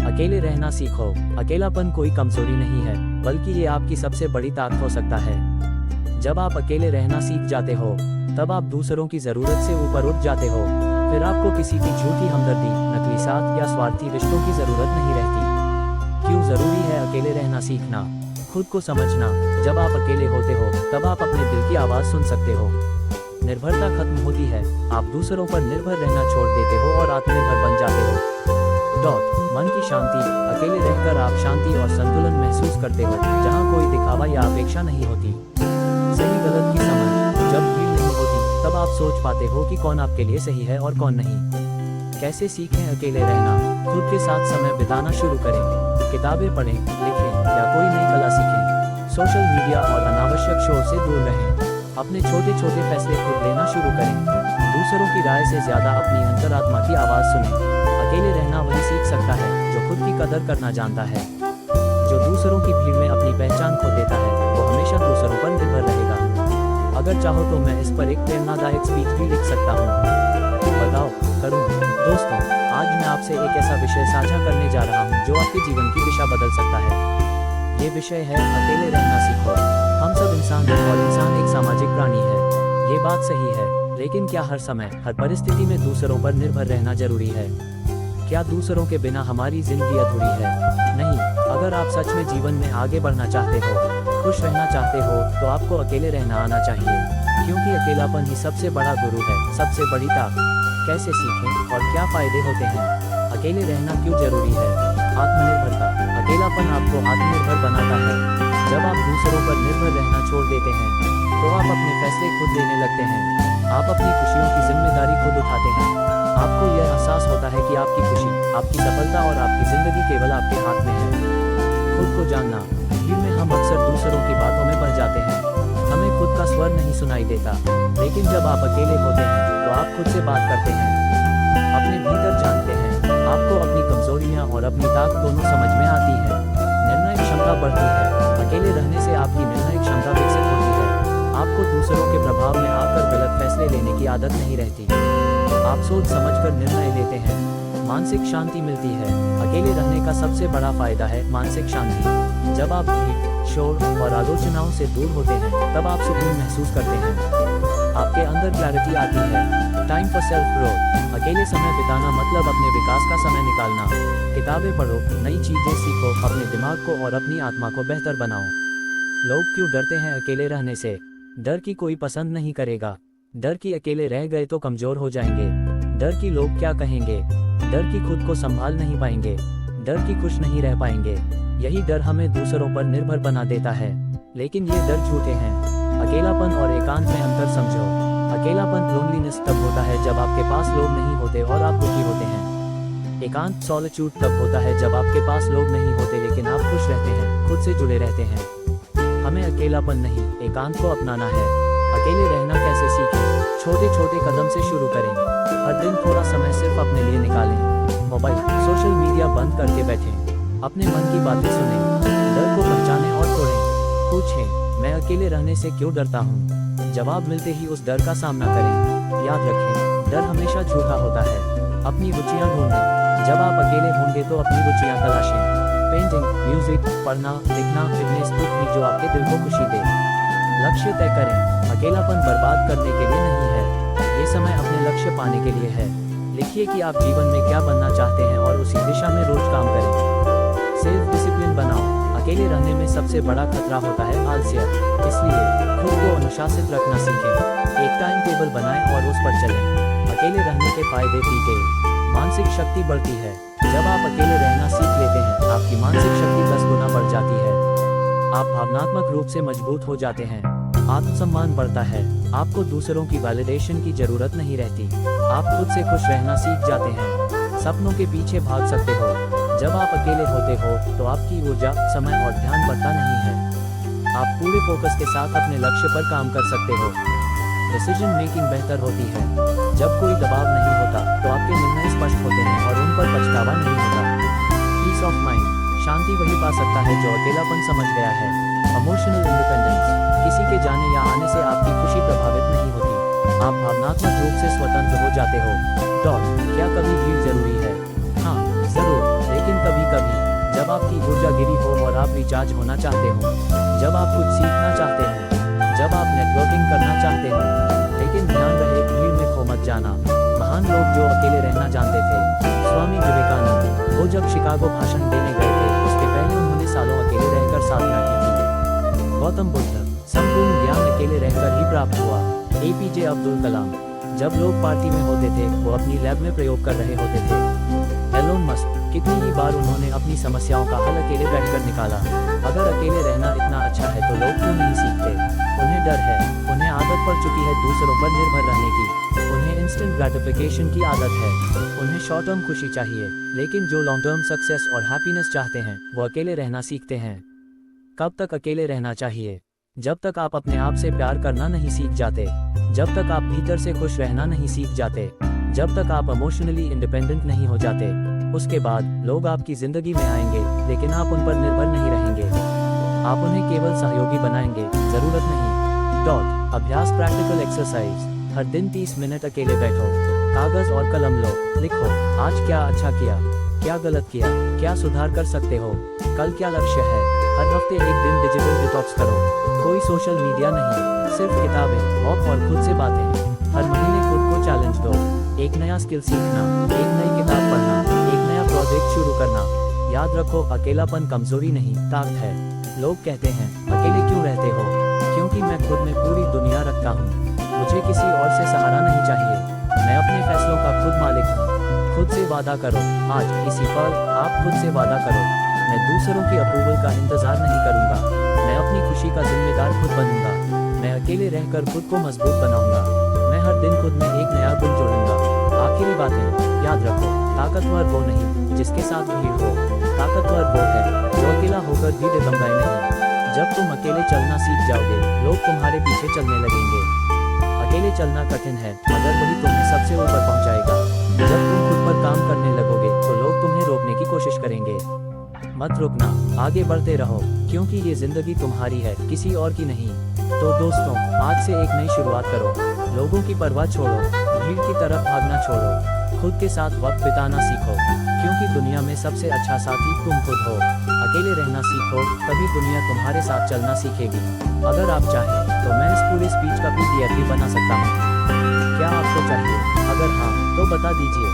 अकेले रहना सीखो। अकेलापन कोई कमजोरी नहीं है, बल्कि ये आपकी सबसे बड़ी ताकत हो सकता है। जब आप अकेले रहना सीख जाते हो, तब आप दूसरों की जरूरत से ऊपर उठ जाते हो। फिर आपको किसी की झूठी हमदर्दी, नकली साथ या स्वार्थी रिश्तों की जरूरत नहीं रहती। क्यों जरूरी है अकेले रहना सीखना? खुद को समझना। जब आप अकेले होते हो, तब आप अपने दिल की आवाज सुन सकते हो। निर्भरता खत्म होती है, आप दूसरों पर निर्भर रहना छोड़ देते हो और आत्मनिर्भर बन जाते हो। मन की शांति। अकेले रहकर आप शांति और संतुलन महसूस करते हो, जहां कोई दिखावा या अपेक्षा नहीं होती। सही गलत की समझ। जब भीड़ नहीं होती, तब आप सोच पाते हो कि कौन आपके लिए सही है और कौन नहीं। कैसे सीखें अकेले रहना? खुद के साथ समय बिताना शुरू करें। किताबें पढ़ें, लिखें या कोई नई कला सीखें। सोशल मीडिया और अनावश्यक शोर से दूर रहें। अपने छोटे छोटे फैसले खुद लेना शुरू करें। दूसरों की राय से ज्यादा अपनी अंतरात्मा की आवाज सुनें। अकेले रहना वही सीख सकता है जो खुद की कदर करना जानता है। जो दूसरों की भीड़ में अपनी पहचान खो देता है, वो हमेशा दूसरों पर निर्भर रहेगा। अगर चाहो तो मैं इस पर एक प्रेरणादायक स्पीच भी लिख सकता हूँ। बताओ, करूँ? दोस्तों, आज मैं आपसे एक ऐसा विषय साझा करने जा रहा हूँ जो आपके जीवन की दिशा बदल सकता है। ये विषय है अकेले रहना सीखो। हम सब इंसान हैं और इंसान एक सामाजिक प्राणी है। ये बात सही है, लेकिन क्या हर समय, हर परिस्थिति में दूसरों पर निर्भर रहना जरूरी है? क्या दूसरों के बिना हमारी जिंदगी अधूरी है? नहीं। अगर आप सच में जीवन में आगे बढ़ना चाहते हो, खुश रहना चाहते हो, तो आपको अकेले रहना आना चाहिए, क्योंकि अकेलापन ही सबसे बड़ा गुरु है, सबसे बड़ी ताकत। कैसे सीखें और क्या फायदे होते हैं? अकेले रहना क्यों जरूरी है? आत्मनिर्भरता। अकेलापन आपको आत्मनिर्भर बनाता है। जब आप दूसरों पर निर्भर रहना छोड़ देते हैं, तो आप अपने फैसले खुद लेने लगते हैं। आप अपनी खुशियों की जिम्मेदारी खुद उठाते हैं। आपको यह एहसास होता है कि आपकी खुशी, आपकी सफलता और आपकी जिंदगी केवल आपके हाथ में है। खुद को जानना। भीड़ में हम अक्सर दूसरों की बातों में बह जाते हैं। हमें खुद का स्वर नहीं सुनाई देता। लेकिन जब आप अकेले होते हैं, तो आप खुद से बात करते हैं, अपने भीतर जानते हैं। आपको अपनी कमजोरियां और अपनी ताकत दोनों समझ में आती है। निर्णय क्षमता बढ़ती है। अकेले रहने से आपकी निर्णय क्षमता विकसित होती है। आपको दूसरों के प्रभाव में आकर गलत फैसले लेने की आदत नहीं रहती। आप सोच समझकर निर्णय लेते हैं। मानसिक शांति मिलती है। अकेले रहने का सबसे बड़ा फायदा है मानसिक शांति। जब आप भीड़, शोर और आलोचनाओं से दूर होते हैं, तब आप सुकून महसूस करते हैं। आपके अंदर क्लैरिटी आती है। Time for self growth. अकेले समय बिताना मतलब अपने विकास का समय निकालना। किताबें पढ़ो, नई चीजें सीखो, अपने दिमाग को और अपनी आत्मा को बेहतर बनाओ। लोग क्यों डरते हैं अकेले रहने से? डर की कोई पसंद नहीं करेगा। डर की अकेले रह गए तो कमजोर हो जाएंगे। डर की लोग क्या कहेंगे? डर की खुद को संभाल नहीं पाएंगे। डर की खुश नहीं रह पाएंगे। यही डर हमें दूसरों पर निर्भर बना देता है, लेकिन ये डर झूठे हैं। अकेलापन और एकांत में अंतर समझो। अकेलापन लोनलीनेस तब होता है जब आपके पास लोग नहीं होते और आप दुखी होते हैं। एकांत सॉलिट्यूड तब होता है जब आपके पास लोग नहीं होते लेकिन आप खुश रहते हैं, खुद से जुड़े रहते हैं। हमें अकेलापन नहीं, एकांत को अपनाना है। अकेले रहना कैसे सीखें? छोटे छोटे कदम से शुरू करें। हर दिन थोड़ा समय सिर्फ अपने लिए निकालें। मोबाइल, सोशल मीडिया बंद करके बैठें। अपने मन की बातें सुनें। डर को पहचानें और तोड़ें। पूछें, मैं अकेले रहने से क्यों डरता हूँ? जवाब मिलते ही उस डर का सामना करें। याद रखें, डर हमेशा झूठा होता है। अपनी रुचियाँ ढूंढें। जब आप अकेले होंगे तो अपनी रुचियाँ तलाशें। पेंटिंग, म्यूजिक, पढ़ना, लिखना, फिटनेस, कुछ भी जो आपके दिल को खुशी दे। लक्ष्य तय करें। अकेलापन बर्बाद करने के लिए नहीं है, ये समय अपने लक्ष्य पाने के लिए है। लिखिए कि आप जीवन में क्या बनना चाहते हैं और उसी दिशा में रोज काम करें। सेल्फ डिसिप्लिन बनाओ। अकेले रहने में सबसे बड़ा खतरा होता है आलस्य, इसलिए खुद को अनुशासित रखना सीखें। एक टाइम टेबल बनाएं और उस पर चलें। अकेले रहने के फायदे भी। मानसिक शक्ति बढ़ती है। जब आप अकेले रहना सीख लेते हैं, आपकी मानसिक शक्ति 10 गुना बढ़ जाती है। आप भावनात्मक रूप से मजबूत हो जाते हैं। आत्मसम्मान बढ़ता है। आपको दूसरों की वैलिडेशन की जरूरत नहीं रहती। आप खुद से खुश रहना सीख जाते हैं। सपनों के पीछे भाग सकते हो। जब आप अकेले होते हो, तो आपकी ऊर्जा, समय और ध्यान बढ़ता नहीं है। आप पूरे फोकस के साथ अपने लक्ष्य पर काम कर सकते हो। डिसीजन मेकिंग बेहतर होती है। जब कोई दबाव नहीं होता, तो आपके निर्णय स्पष्ट होते हैं और उन पर पछतावा नहीं होता। Piece of mind. शांति वही पा सकता है जो अकेलापन समझ गया है। Emotional independence. किसी के जाने या आने से आपकी खुशी प्रभावित नहीं होती। आप भावनात्मक रूप से स्वतंत्र हो जाते हो। क्या कभी भीड़ जरूरी है? हाँ, जरूर, लेकिन कभी कभी आपकी ऊर्जा गिरी हो और आप रिचार्ज होना चाहते हो, जब आप कुछ सीखना चाहते हो, जब आप नेटवर्किंग करना चाहते हो। लेकिन ध्यान रहे, भीड़ में खो मत जाना। महान लोग जो अकेले रहना जानते थे। स्वामी विवेकानंद, वो जब शिकागो भाषण देने गए थे, उसके पहले उन्होंने सालों अकेले रहकर साधना की थी। गौतम बुद्ध, संपूर्ण ज्ञान अकेले रहकर ही प्राप्त हुआ। APJ अब्दुल कलाम, जब लोग पार्टी में होते थे वो अपनी लैब में प्रयोग कर रहे होते थे। एलोन मस्क, कितनी ही बार उन्होंने अपनी समस्याओं का हल अकेले बैठकर निकाला। अगर अकेले रहना इतना अच्छा है तो लोग क्यों नहीं सीखते? उन्हें डर है, उन्हें आदत पड़ चुकी है दूसरों पर निर्भर रहने की, उन्हें इंस्टेंट ग्रेटिफिकेशन की आदत है, उन्हें शॉर्ट टर्म खुशी चाहिए। लेकिन जो लॉन्ग टर्म सक्सेस और हैप्पीनेस चाहते हैं वो अकेले रहना सीखते हैं। कब तक अकेले रहना चाहिए? जब तक आप अपने आप से प्यार करना नहीं सीख जाते, जब तक आप भीतर से खुश रहना नहीं सीख जाते, जब तक आप इमोशनली इंडिपेंडेंट नहीं हो जाते। उसके बाद लोग आपकी जिंदगी में आएंगे, लेकिन आप उन पर निर्भर नहीं रहेंगे। आप उन्हें केवल सहयोगी बनाएंगे, जरूरत नहीं। अभ्यास, प्रैक्टिकल एक्सरसाइज। हर दिन 30 मिनट अकेले बैठो, कागज और कलम लो, लिखो आज क्या अच्छा किया, क्या गलत किया, क्या सुधार कर सकते हो, कल क्या लक्ष्य है। हर हफ्ते एक दिन डिजिटल डिटॉक्स करो, कोई सोशल मीडिया नहीं, सिर्फ किताबें, वॉक और खुद से बातें। हर महीने खुद को चैलेंज दो, एक नया स्किल सीखना, एक नई किताब पढ़ना, एक नया प्रोजेक्ट शुरू करना। याद रखो, अकेलापन कमजोरी नहीं, ताकत है। लोग कहते हैं अकेले क्यों रहते हो? क्योंकि मैं खुद में पूरी दुनिया रखता हूँ, मुझे किसी और से सहारा नहीं चाहिए। मैं अपने फैसलों का खुद मालिक हूँ। खुद से वादा करो, आज इसी पल आप खुद से वादा करो, मैं दूसरों की अप्रूवल का इंतजार नहीं करूंगा, मैं अपनी खुशी का जिम्मेदार खुद बनूंगा, मैं अकेले रहकर खुद को मजबूत बनाऊंगा, मैं हर दिन खुद में एक नया गुण जोड़ूंगा। आखिरी बातें याद रखो, ताकतवर वो नहीं जिसके साथ भीड़ हो, ताकतवर वो है जो अकेला होकर भी डगमगाए नहीं। जब तुम अकेले चलना सीख जाओगे, लोग तुम्हारे पीछे चलने लगेंगे। अकेले चलना कठिन है, मगर वही तुम्हें सबसे ऊपर पहुंचाएगा। जब तुम खुद पर काम करने लगोगे तो लोग तुम्हें रोकने की कोशिश करेंगे। मत रुकना, आगे बढ़ते रहो, क्योंकि ये जिंदगी तुम्हारी है, किसी और की नहीं। तो दोस्तों, आज से एक नई शुरुआत करो। लोगों की परवाह छोड़ो, भीड़ की तरफ भागना छोड़ो, खुद के साथ वक्त बिताना सीखो, क्योंकि दुनिया में सबसे अच्छा साथी तुम खुद हो। अकेले रहना सीखो, तभी दुनिया तुम्हारे साथ चलना सीखेगी। अगर आप चाहें तो मैं इस पूरे स्पीच का PDF भी बना सकता हूँ। क्या आपको चाहिए? अगर हाँ तो बता दीजिए।